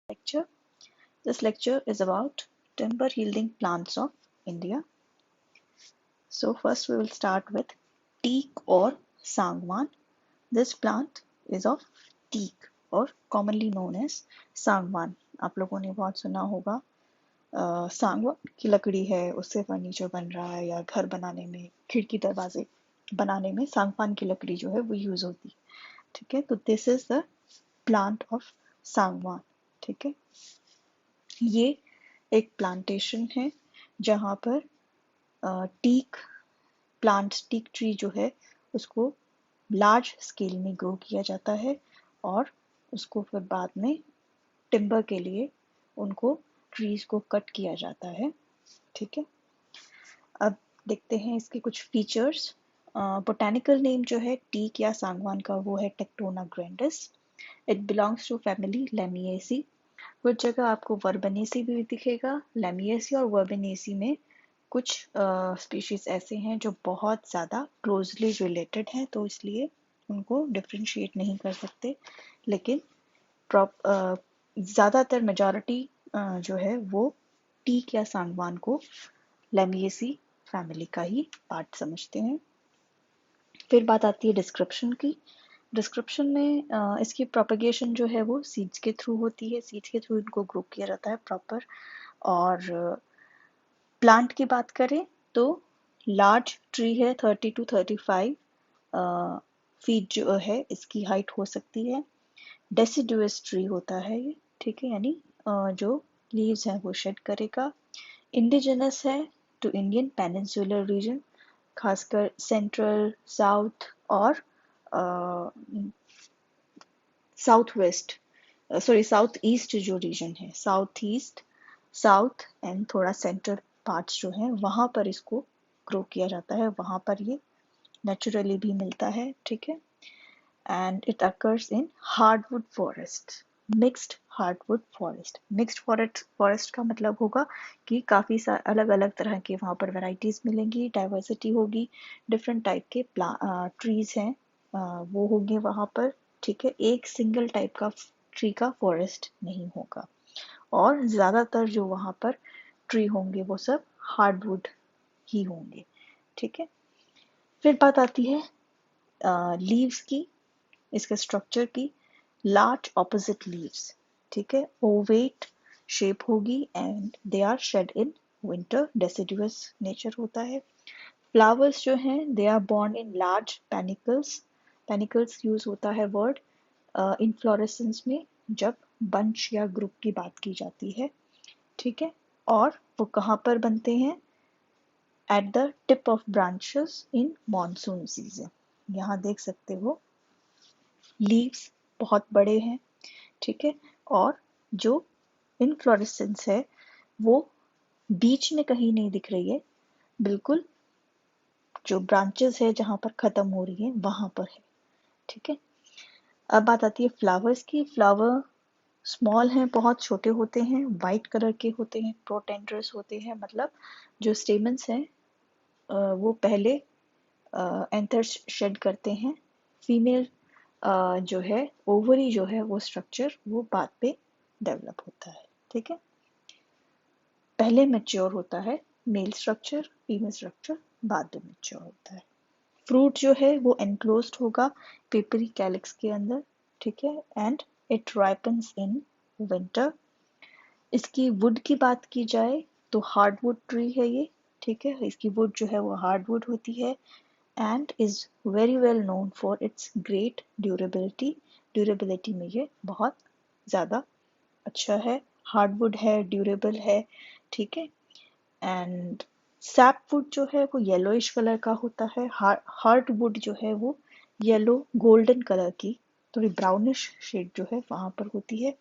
lecture. This lecture is about timber yielding plants of India. So first we will start with teak or sangwan. This plant is of teak or commonly known as sangwan. आप लोगों ने बहुत सुना होगा सांगवान की लकड़ी है उससे फर्नीचर बन रहा है या घर बनाने में खिड़की दरवाजे बनाने में सांगवान की लकड़ी जो है वो यूज होती है. ठीक है, तो this is the plant of Sangwan. ठीक है, ये एक प्लांटेशन है जहाँ पर टीक टीक ट्री जो है उसको लार्ज स्केल में ग्रो किया जाता है और उसको फिर बाद में टिम्बर के लिए उनको ट्रीज को कट किया जाता है. ठीक है, अब देखते हैं इसके कुछ फीचर्स. बोटेनिकल नेम जो है टीक या सांगवान का वो है Tectona grandis. It belongs to family Lamiaceae. कुछ जगह आपको वर्बेनेसी भी दिखेगा. लेमिएसी और वर्बेनेसी में कुछ स्पीशीज ऐसे हैं जो बहुत ज़्यादा क्लोजली रिलेटेड हैं, तो इसलिए उनको डिफ्रेंशिएट नहीं कर सकते. लेकिन ज़्यादातर मेजॉरिटी जो है वो टीक या सांगवान को लेमिएसी फैमिली का ही पार्ट समझते हैं. फिर बात आती है डिस्क्रिप्शन की. डिस्क्रिप्शन में इसकी प्रोपगेशन जो है वो सीड्स के थ्रू होती है. सीड्स के थ्रू इनको ग्रो किया जाता है प्रॉपर. और प्लांट की बात करें तो लार्ज ट्री है 30 to 35 फीट जो है इसकी हाइट हो सकती है. डेसिडुअस ट्री होता है ये. ठीक है, यानी जो लीव्स हैं वो शेड करेगा. इंडिजिनस है टू इंडियन पेनिनसुलर रीजन, खासकर सेंट्रल साउथ और साउथ वेस्ट साउथ ईस्ट जो रीजन है, साउथ ईस्ट, साउथ एंड थोड़ा सेंट्रल पार्ट्स जो हैं वहाँ पर इसको ग्रो किया जाता है. वहाँ पर ये नेचुरली भी मिलता है. ठीक है, and it occurs in hardwood forest, mixed hardwood forest. Mixed forest का मतलब होगा कि काफ़ी अलग अलग तरह के वहाँ पर वैरायटीज़ मिलेंगी, डाइवर्सिटी होगी, डिफरेंट टाइप के ट्रीज हैं वो होंगे वहाँ पर. ठीक है, एक सिंगल टाइप का ट्री का फॉरेस्ट नहीं होगा. और ज़्यादातर जो वहाँ पर ट्री होंगे वो सब हार्डवुड ही होंगे. ठीक है, फिर बात आती है लीव्स की, इसके स्ट्रक्चर की. Large opposite leaves. ठीक है, ओवेट शेप होगी and they are shed in winter. Deciduous nature होता है. फ्लावर्स जो हैं they are borne in large panicles. Panicles use होता है वर्ड इनफ्लोरेसेंस में जब बंच या ग्रुप की बात की जाती है. ठीक है, और वो कहाँ पर बनते हैं? At the tip of branches in monsoon season. यहाँ देख सकते हो लीव्स बहुत बड़े हैं. ठीक है, और जो इनफ्लोरेसेंस है वो बीच में कहीं नहीं दिख रही है, बिल्कुल जो ब्रांचेस है जहाँ पर खत्म हो रही है वहां पर है. ठीक है, अब बात आती है फ्लावर्स की. फ्लावर स्मॉल हैं, बहुत छोटे होते हैं, वाइट कलर के होते हैं, प्रोटेंडरस होते हैं. मतलब जो स्टेमन्स हैं वो पहले एंथर्स शेड करते हैं. फीमेल जो है ओवरी जो है वो स्ट्रक्चर वो बाद पे डेवलप होता है. ठीक है, पहले मैच्योर होता है मेल स्ट्रक्चर, फीमेल स्ट्रक्चर बाद में मैच्योर होता है. फ्रूट जो है वो एनक्लोज्ड होगा पेपरी कैलिक्स के अंदर. ठीक है, and it ripens in winter. इसकी वुड की बात की जाए तो हार्डवुड ट्री है ये. ठीक है, इसकी वुड जो है वो हार्डवुड होती है and is very well known for its great durability. Durability में ये बहुत ज़्यादा अच्छा है. हार्डवुड है, ड्यूरेबल है. ठीक है, एंड सैपवुड जो है वो येलोइश कलर का होता है. हार्डवुड जो है वो येलो गोल्डन कलर की थोड़ी ब्राउनिश शेड जो है वहाँ पर होती है.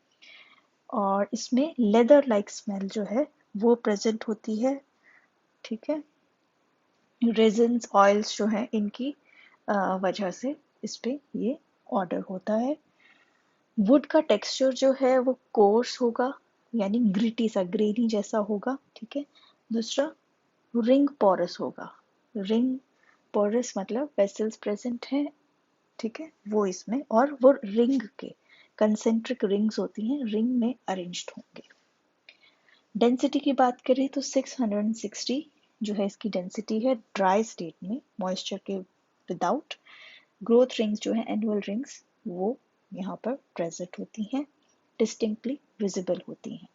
और इसमें लेदर लाइक स्मेल जो है वो प्रेजेंट होती है. ठीक है, रेजिन्स ऑयल्स जो हैं इनकी वजह से इस पे ये ऑर्डर होता है. वुड का टेक्सचर जो है वो कोर्स होगा, यानी ग्रिटी सा, ग्रेनी जैसा होगा. ठीक है, दूसरा रिंग पोरस होगा. रिंग पोरस मतलब वेसल्स प्रेजेंट हैं. ठीक है, वो इसमें, और वो रिंग के कंसेंट्रिक रिंग्स होती हैं, रिंग में अरेंज्ड होंगे। डेंसिटी की बात करें तो 660 जो है इसकी डेंसिटी है ड्राई स्टेट में, मॉइस्चर के विदाउट। ग्रोथ रिंग्स जो है एनुअल रिंग्स वो यहाँ पर प्रेजेंट होती हैं, डिस्टिंक्टली विजिबल होती हैं।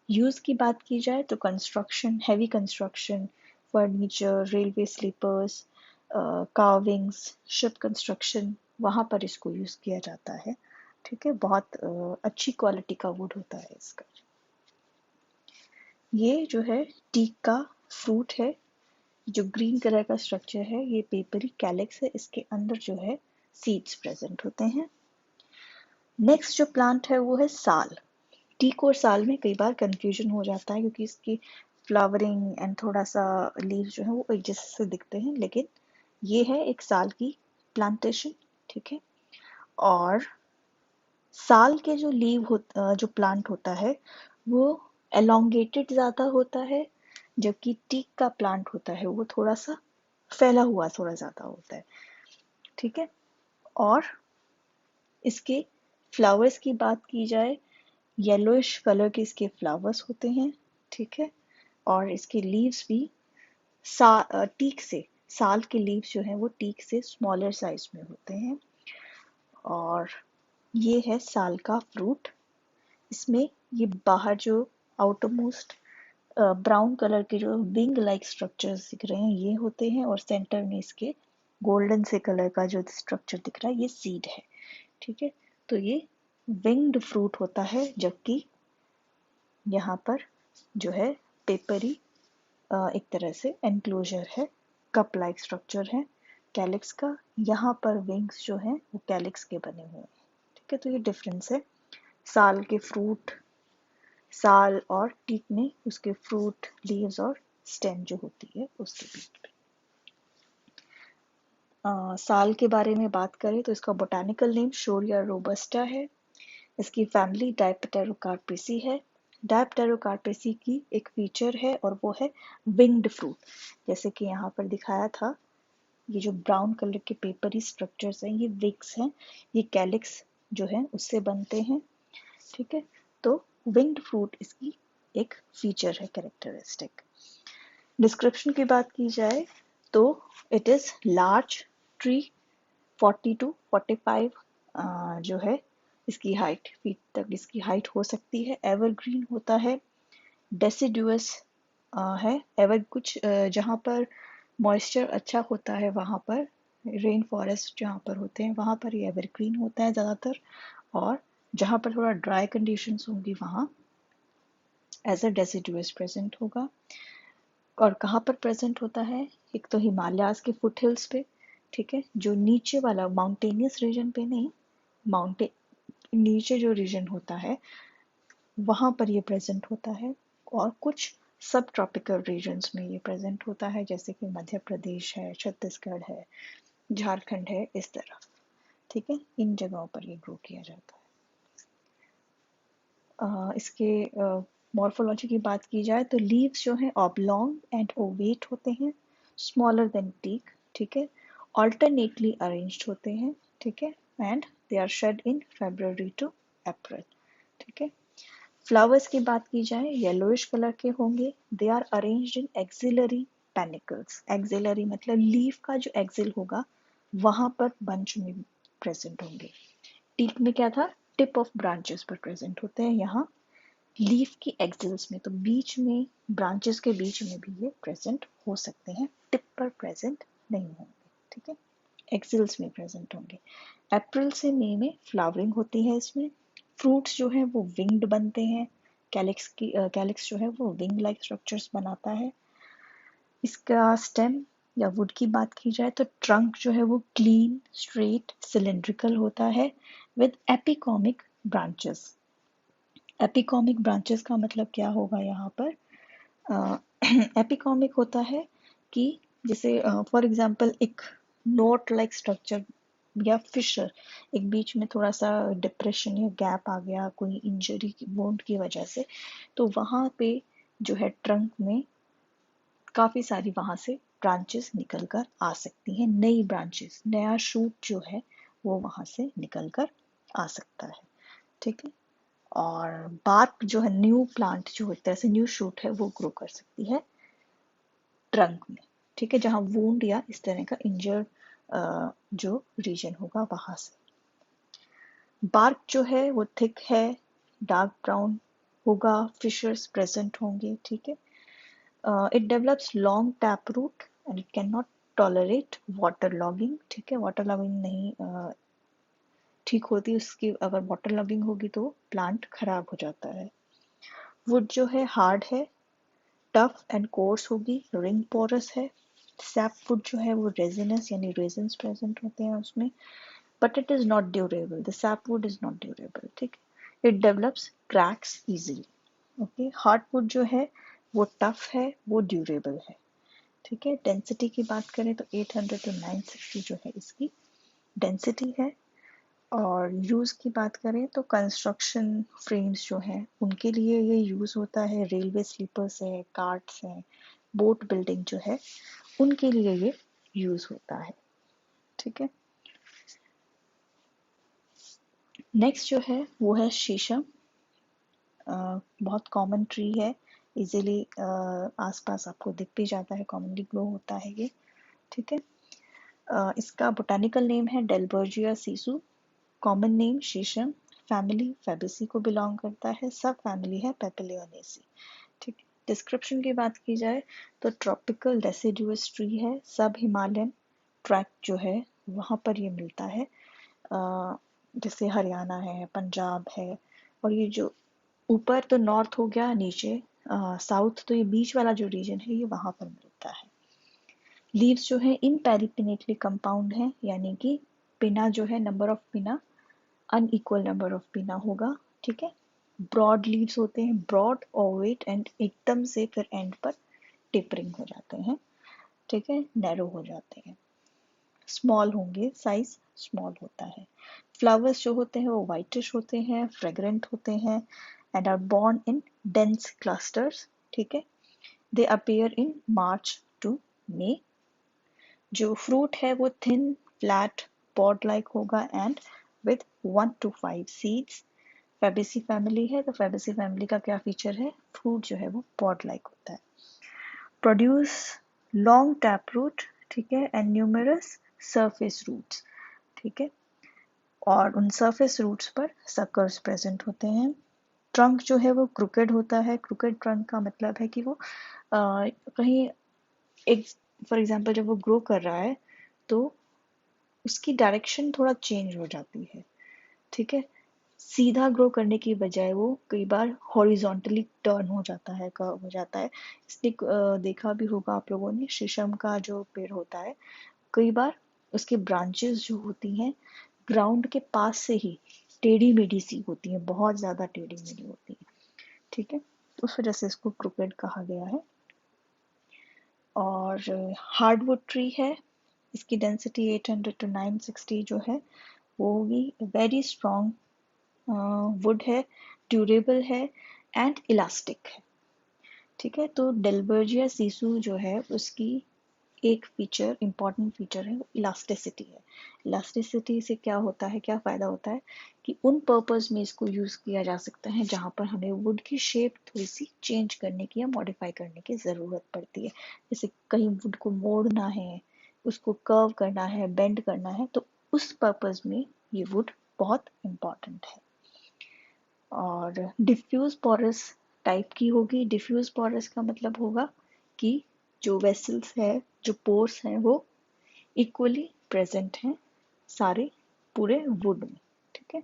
यूज की बात की जाए तो construction, heavy construction, furniture, railway sleepers, carvings, ship construction, वहाँ पर इसको यूज किया जाता है। ठीक है, बहुत अच्छी क्वालिटी का वुड होता है इसका। ये जो है टीक का फ्रूट है, जो ग्रीन कलर का स्ट्रक्चर है ये पेपरी कैलिक्स है, इसके अंदर जो है सीड्स प्रेजेंट होते हैं। नेक्स्ट जो प्लांट है वो है साल। टीक और साल में कई बार कंफ्यूजन हो जाता है क्योंकि इसकी फ्लावरिंग एंड थोड़ा सा लीव्स जो है वो एक जैसे से दिखते हैं, लेकिन ये है एक साल की प्लांटेशन। ठीक है, और साल के जो जो प्लांट होता है वो एलोंगेटेड ज़्यादा होता है, जबकि टीक का प्लांट होता है वो थोड़ा सा फैला हुआ थोड़ा ज़्यादा होता है। ठीक है, और इसके फ्लावर्स की बात की जाए, येलोइश कलर के इसके फ्लावर्स होते हैं। ठीक है, और इसके लीव्स भी टीक से, साल के लीव्स जो हैं वो टीक से स्मॉलर साइज में होते हैं। और ये है साल का फ्रूट। इसमें ये बाहर जो आउटर मोस्ट ब्राउन कलर के जो विंग लाइक स्ट्रक्चर्स दिख रहे हैं ये होते हैं, और सेंटर में इसके गोल्डन से कलर का जो स्ट्रक्चर दिख रहा है ये सीड है। ठीक है, तो ये विंग्ड फ्रूट होता है, जबकि यहाँ पर जो है पेपरी एक तरह से एनक्लोजर है, कप लाइक स्ट्रक्चर है कैलिक्स का। यहाँ पर विंग्स जो हैं वो कैलिक्स के बने हुए हैं। ठीक है, तो ये डिफरेंस है साल के फ्रूट, साल और टीक में उसके फ्रूट, लीव्स और स्टेम जो होती है उसके बीच में। साल के बारे में बात करें तो इसका बोटानिकल नेम शोरिया रोबस्टा है। इसकी फैमिली डायप्टेरोकार्पेसी है। डायप्टेरोकार्पेसी की एक फीचर है और वो है विंग्ड फ्रूट। जैसे कि यहाँ पर दिखाया था, ये जो ब्राउन कलर के पेपरी स्ट्रक्चर्स हैं ये विग्स हैं, ये कैलिक्स जो है उससे बनते हैं। ठीक है, तो विंग्ड फ्रूट इसकी एक फीचर है, कैरेक्टरिस्टिक। डिस्क्रिप्शन की बात की जाए तो it is large tree, 40 to 45 जो है इसकी हाइट, फीट तक इसकी हाइट हो सकती है। एवरग्रीन होता है, डेसिडुअस है। एवर कुछ जहाँ पर मॉइस्चर अच्छा होता है वहाँ पर, रेन फॉरेस्ट जहाँ पर होते हैं वहाँ पर ये एवरग्रीन होता है ज़्यादातर, और जहाँ पर थोड़ा ड्राई कंडीशंस होंगी वहाँ एज अ डेसिडुअस प्रेजेंट होगा। और कहाँ पर प्रेजेंट होता है, एक तो हिमालयाज के फुट हिल्स पे, ठीक है, जो नीचे वाला माउंटेनियस रीजन पे नहीं, माउंटेन नीचे जो रीजन होता है वहाँ पर ये प्रेजेंट होता है। और कुछ सब ट्रॉपिकल रीजन्स में ये प्रेजेंट होता है, जैसे कि मध्य प्रदेश है, छत्तीसगढ़ है, झारखंड है, इस तरह। ठीक है, इन जगहों पर ये ग्रो किया जाता है। इसके मॉर्फोलॉजी की बात की जाए तो लीव्स जो हैं ऑब्लॉन्ग एंड ओवेट होते हैं, स्मॉलर देन टीक। ठीक है, ऑल्टरनेटली अरेंज्ड होते हैं। ठीक है, and they are shed in February to April. ठीक है, फ्लावर्स की बात की जाए येलोइश कलर के होंगे। They are arranged in axillary panicles. Axillary मतलब लीफ का जो एक्सिल होगा वहां पर बंच में प्रेजेंट होंगे। टीक में क्या था, टिप ऑफ ब्रांचेस पर प्रेजेंट होते हैं, यहाँ लीफ की एक्सिल्स में, तो बीच में ब्रांचेस के बीच में भी ये प्रेजेंट हो सकते हैं, टिप पर प्रेजेंट नहीं होंगे। ठीक है, एक्सिल्स में प्रेजेंट होंगे। अप्रैल से मई में फ्लावरिंग होती है इसमें। फ्रूट्स जो है वो विंग्ड बनते हैं, कैलिक्स जो है वो विंग लाइक स्ट्रक्चर्स बनाता है। इसका स्टेम या वुड की बात की जाए तो ट्रंक जो है वो क्लीन, स्ट्रेट, सिलेंड्रिकल होता है विद एपिकॉमिक ब्रांचेस। एपिकॉमिक ब्रांचेस का मतलब क्या होगा यहाँ पर, एपिकॉमिक होता है कि जैसे फॉर एग्जांपल एक नोट लाइक स्ट्रक्चर या फिशर, एक बीच में थोड़ा सा डिप्रेशन या गैप आ गया कोई इंजरी की वुंड की वजह से, तो वहाँ पे जो है ट्रंक में काफ़ी सारी वहाँ से ब्रांचेस निकल कर आ सकती हैं, नई ब्रांचेस, नया शूट जो है वो वहाँ से निकल कर आ सकता है। ठीक है। और बार्क जो है, न्यू प्लांट जो एक तरह से न्यू शूट है, वो ग्रो कर सकती है ट्रंक में, ठीक है, जहाँ वूंड या इस तरह का इंजर्ड जो रीजन होगा वहां से। बार्क जो है वो थिक है, डार्क ब्राउन होगा, फिशर्स प्रेजेंट होंगे, ठीक है। It develops long tap root and it can not tolerate water logging, ठीक है। वाटर लॉगिंग नहीं ठीक होती उसकी, अगर वाटर लॉगिंग होगी तो प्लांट खराब हो जाता है। वुड जो है हार्ड है, टफ एंड कोर्स होगी, रिंग पोरस है। सैप वुड जो है वो रेजिनस यानी रेजिन्स प्रेजेंट होते हैं उसमें, but it is not durable. The sapwood is not durable, ठीक है। It develops cracks easily. Okay, hardwood जो है वो टफ है, वो ड्यूरेबल है, ठीक है। डेंसिटी की बात करें तो 800 to 960 जो है इसकी डेंसिटी है। और यूज़ की बात करें तो कंस्ट्रक्शन फ्रेम्स जो हैं उनके लिए ये यूज़ होता है, रेलवे स्लीपर्स है, कार्ट्स हैं, बोट बिल्डिंग जो है उनके लिए ये यूज़ होता है, ठीक है। नेक्स्ट जो है वो है शीशम। बहुत कॉमन ट्री है, इजीली आसपास आपको दिख भी जाता है, कॉमनली ग्रो होता है ये, ठीक है। इसका बोटानिकल नेम है डेल्बर्जिया सीसू, कॉमन नेम शीशम, फैमिली फैबेसी को बिलोंग करता है, सब फैमिली है पेपिलियोनेसी, ठीक है। डिस्क्रिप्शन की बात की जाए तो ट्रॉपिकल डेसिडुअस ट्री है, सब हिमालयन ट्रैक जो है वहाँ पर ये मिलता है, जैसे हरियाणा है, पंजाब है। और ये जो ऊपर तो नॉर्थ हो गया, नीचे साउथ, तो ये बीच वाला जो रीजन है ये वहां पर मिलता है। लीव्स जो है इन पेरिपिनेटली कंपाउंड है, यानी कि पिना जो है, नंबर ऑफ पिना अनइक्वल नंबर ऑफ पिना होगा, ठीक है। ब्रॉड लीव्स होते हैं, ब्रॉड ओवेट एंड एकदम से फिर एंड पर टेपरिंग हो जाते हैं, ठीक है, नैरो हो जाते हैं। स्मॉल होंगे, साइज स्मॉल होता है। फ्लावर्स जो होते हैं वो वाइटिश होते हैं, फ्रेग्रेंट होते हैं and are borne in dense clusters, ठीक है। They appear in March to May. जो फ्रूट है वो थिन फ्लैट पॉड लाइक होगा and with 1 to 5 seeds. Fabaceae family है तो फैबेसी फैमिली का क्या फीचर है, फ्रूट जो है वो पॉड लाइक होता है। प्रोड्यूस लॉन्ग टैप रूट, ठीक है, एंड न्यूमरस सरफेस रूट्स, ठीक है। और उन सरफेस रूट्स पर सकर्स प्रेजेंट होते हैं। ट्रंक जो है वो क्रुकेड होता है। क्रुकेड ट्रंक का मतलब है कि वो कहीं एक, फॉर एग्जांपल जब वो ग्रो कर रहा है तो उसकी डायरेक्शन थोड़ा चेंज हो जाती है, ठीक है। सीधा ग्रो करने की बजाय वो कई बार हॉरिजॉन्टली टर्न हो जाता है, कर्व हो जाता है। इसलिए देखा भी होगा आप लोगों ने, शीशम का जो पेड़ होता है कई बार उसकी ब्रांचेस जो होती हैं ग्राउंड के पास से ही टेढ़ी मेढ़ी सी होती हैं, बहुत ज़्यादा टेढ़ी मेढ़ी होती हैं, ठीक है। उस वजह से इसको क्रुकेड कहा गया है। और हार्डवुड ट्री है, इसकी डेंसिटी 800 to 960 जो है वो होगी। वेरी स्ट्रॉन्ग वुड है, ड्यूरेबल है एंड इलास्टिक है, ठीक है। तो डेल्बर्जिया सीसू जो है उसकी एक फीचर, इम्पॉर्टेंट फीचर है, वो इलास्टिसिटी है। इलास्टिसिटी से क्या होता है, क्या फ़ायदा होता है कि उन पर्पस में इसको यूज़ किया जा सकता है जहाँ पर हमें वुड की शेप थोड़ी सी चेंज करने की या मॉडिफाई करने की ज़रूरत पड़ती है। जैसे कहीं वुड को मोड़ना है, उसको कर्व करना है, बेंड करना है, तो उस पर्पस में ये वुड बहुत इम्पॉर्टेंट है। और डिफ्यूज पोरस टाइप की होगी। डिफ्यूज पोरस का मतलब होगा कि जो वेसल्स है, जो पोर्स हैं वो इक्वली प्रेजेंट हैं सारे पूरे वुड में, ठीक है।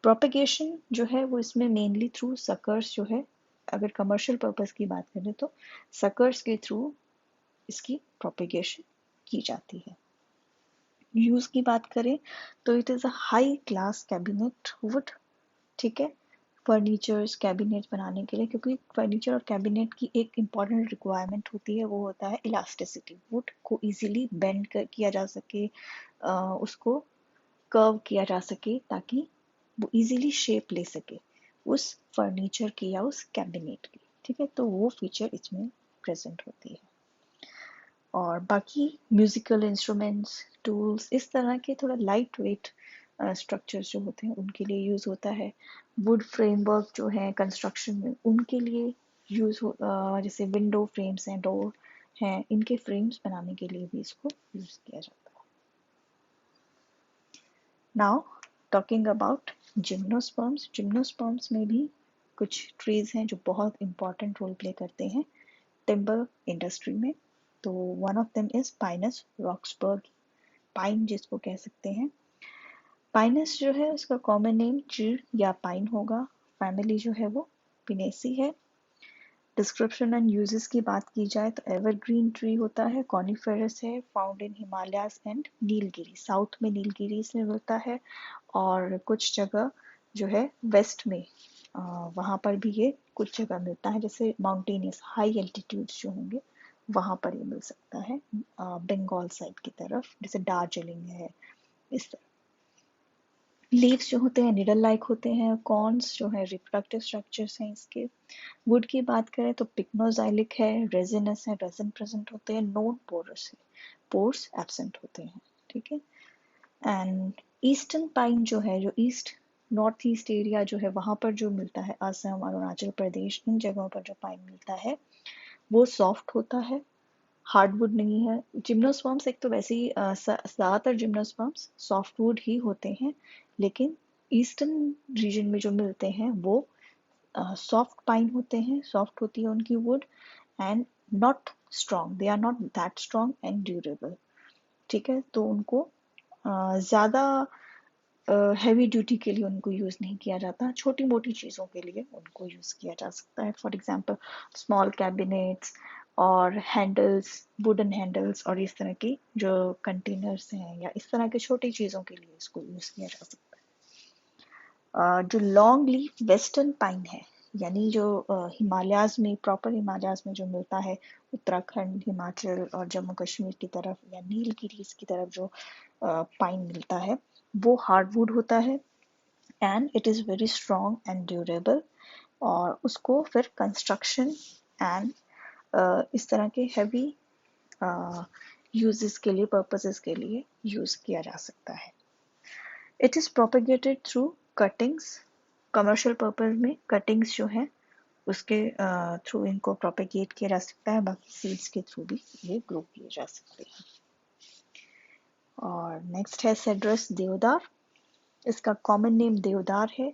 प्रोपेगेशन जो है वो इसमें मेनली थ्रू सकर्स जो है, अगर कमर्शियल पर्पस की बात करें तो सकर्स के थ्रू इसकी प्रोपेगेशन की जाती है। यूज की बात करें तो it is a high class cabinet would, ठीक है, फर्नीचर्स कैबिनेट बनाने के लिए, क्योंकि फर्नीचर और कैबिनेट की एक इम्पॉर्टेंट रिक्वायरमेंट होती है, वो होता है इलास्टिसिटी। वुड को इजीली बेंड किया जा सके, उसको कर्व किया जा सके ताकि वो इजीली शेप ले सके उस फर्नीचर की या उस कैबिनेट की, ठीक है। तो वो फीचर इसमें प्रेजेंट होती है। और बाकी म्यूजिकल इंस्ट्रूमेंट्स, टूल्स, इस तरह के थोड़ा लाइट वेट स्ट्रक्चर्स जो होते हैं उनके लिए यूज़ होता है। वुड फ्रेमवर्क जो है कंस्ट्रक्शन में उनके लिए यूज़ हो, जैसे विंडो फ्रेम्स हैं, डोर हैं, इनके फ्रेम्स बनाने के लिए भी इसको यूज़ किया जाता है। Now talking about gymnosperms. Gymnosperms में भी कुछ ट्रीज हैं जो बहुत इंपॉर्टेंट रोल प्ले करते हैं टिम्बर इंडस्ट्री में। तो one of them is Pinus Roxburgh, pine जिसको कह सकते हैं। पाइनस जो है उसका कॉमन नेम चीड़ या पाइन होगा। फैमिली जो है वो पिनेसी है। डिस्क्रिप्शन एंड यूजेस की बात की जाए तो एवरग्रीन ट्री होता है, कॉनिफेरस है, found in Himalayas and Nilgiri, south में नीलगिरी से मिलता है और कुछ जगह जो है वेस्ट में वहाँ पर भी ये कुछ जगह मिलता है, जैसे माउंटेनियस हाई एल्टीट्यूड्स जो होंगे वहाँ पर ये मिल सकता है, बंगाल साइड की तरफ जैसे दार्जिलिंग है इस तरह। लीव्स जो होते हैं निडल लाइक होते हैं। कॉर्न्स जो है रिप्रोडक्टिव स्ट्रक्चर्स हैं इसके। वुड की बात करें तो पिक्नोजाइलिक है, रेजिनस है, रेजिन प्रेजेंट होते हैं, नॉन पोरस है, पोर्स एब्सेंट होते हैं, ठीक है। एंड ईस्टर्न पाइन जो है, जो ईस्ट नॉर्थ ईस्ट एरिया जो है वहाँ पर जो मिलता है, असम, अरुणाचल प्रदेश, इन जगहों पर जो पाइन मिलता है वो सॉफ्ट होता है, हार्डवुड नहीं है। जिम्नोस्पर्म्स एक तो वैसे ही ज़्यादातर जिम्नोस्पर्म्स सॉफ्टवुड ही होते हैं, लेकिन ईस्टर्न रीजन में जो मिलते हैं वो सॉफ्ट पाइन होते हैं, सॉफ्ट होती है उनकी wood and not strong, they are not that strong and durable, ठीक है। तो उनको ज़्यादा हैवी ड्यूटी के लिए उनको यूज़ नहीं किया जाता, छोटी मोटी चीज़ों के लिए उनको यूज़ किया जा सकता है। फॉर एग्जांपल स्मॉल कैबिनेट्स और हैंडल्स, वुडन हैंडल्स और इस तरह की जो कंटेनर्स हैं या इस तरह की छोटी चीज़ों के लिए इसको यूज़ किया जा सकता है। जो लॉन्ग लीफ वेस्टर्न पाइन है, यानी जो हिमालयाज में, प्रॉपर हिमालयाज में जो मिलता है, उत्तराखंड, हिमाचल और जम्मू कश्मीर की तरफ या नीलगिरीज की तरफ जो पाइन मिलता है वो हार्डवुड होता है and it is very strong and durable, और उसको फिर कंस्ट्रक्शन एंड इस तरह के हैवी यूजेस के लिए, पर्पसेस के लिए यूज़ किया जा सकता है। It is propagated through cuttings, commercial purpose में कटिंग्स जो है उसके थ्रू इनको प्रोपेगेट किया जा सकता है, बाकी सीड्स के थ्रू भी ये ग्रो किए जा सकते हैं। और नेक्स्ट है सेड्रस देवदार। इसका कॉमन नेम देवदार है,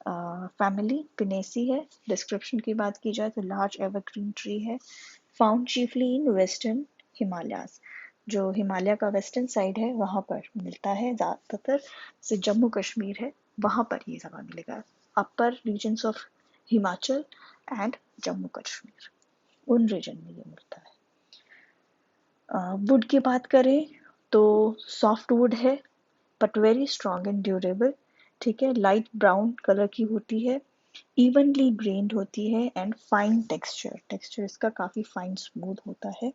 फैमिली पिनेसी है। डिस्क्रिप्शन की बात की जाए तो लार्ज एवरग्रीन ट्री है, found chiefly in western Himalayas, जो हिमालय का वेस्टर्न साइड है वहाँ पर मिलता है ज़्यादातर, जैसे जम्मू कश्मीर है वहाँ पर ये ज़्यादा मिलेगा, upper regions of Himachal and Jammu Kashmir, उन रीजन में ये मिलता है। वुड की बात करें तो सॉफ्ट वुड है but very strong and durable, ठीक है। लाइट ब्राउन कलर की होती है, इवनली ग्रेन्ड होती है एंड फाइन टेक्सचर, टेक्सचर इसका काफ़ी फाइन स्मूथ होता है।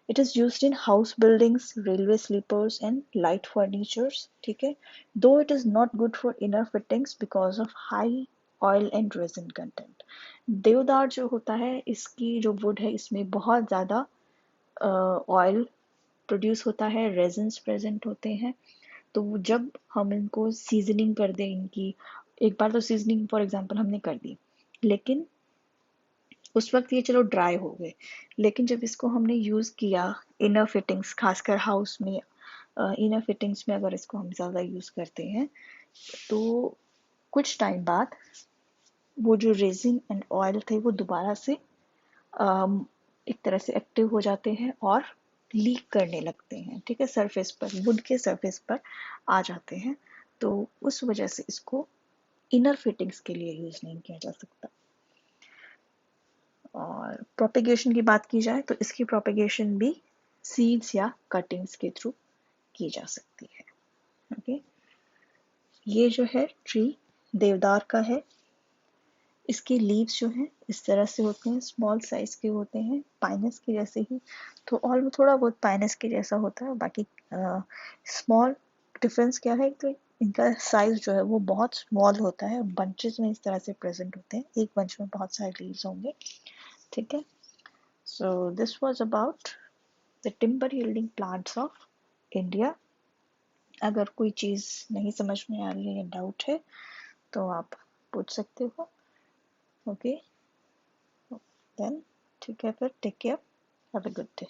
It is used in house buildings, railway sleepers and light furnitures, ठीक है। Though it is not good for inner fittings because of high oil and resin content. देवदार जो होता है, इसकी जो वुड है इसमें बहुत ज़्यादा ऑयल प्रोड्यूस होता है, रेजिन्स प्रेजेंट होते हैं। तो जब हम इनको सीजनिंग कर दें इनकी, एक बार तो सीजनिंग फॉर एग्जांपल हमने कर दी, लेकिन उस वक्त ये चलो ड्राई हो गए, लेकिन जब इसको हमने यूज़ किया इनर फिटिंग्स, खासकर हाउस में इनर फिटिंग्स में अगर इसको हम ज़्यादा यूज़ करते हैं तो कुछ टाइम बाद वो जो रेजिन एंड ऑयल थे वो दोबारा से एक तरह से एक्टिव हो जाते हैं और लीक करने लगते हैं, ठीक है, सरफेस पर, वुड के सरफेस पर आ जाते हैं। तो उस वजह से इसको इनर फिटिंग्स के लिए यूज़ नहीं किया जा सकता। और प्रोपेगेशन की बात की जाए तो इसकी प्रोपेगेशन भी सीड्स या कटिंग्स के थ्रू की जा सकती है, ओके। ये जो है ट्री देवदार का है, इसके लीव्स जो हैं इस तरह से होते हैं, स्मॉल साइज के होते हैं, पाइनस के जैसे ही, तो और थोड़ा बहुत पाइनस के जैसा होता है, बाकी स्मॉल डिफरेंस क्या है, तो इनका साइज जो है वो बहुत स्मॉल होता है, बंचेस में इस तरह से प्रेजेंट होते हैं, एक बंच में बहुत सारे लीव्स होंगे, ठीक है। So this was about the timber yielding plants of India. अगर कोई चीज़ नहीं समझ में आ रही है, डाउट है, तो आप पूछ सकते हो। ओके, देन ठीक है, फिर take care, have a good day.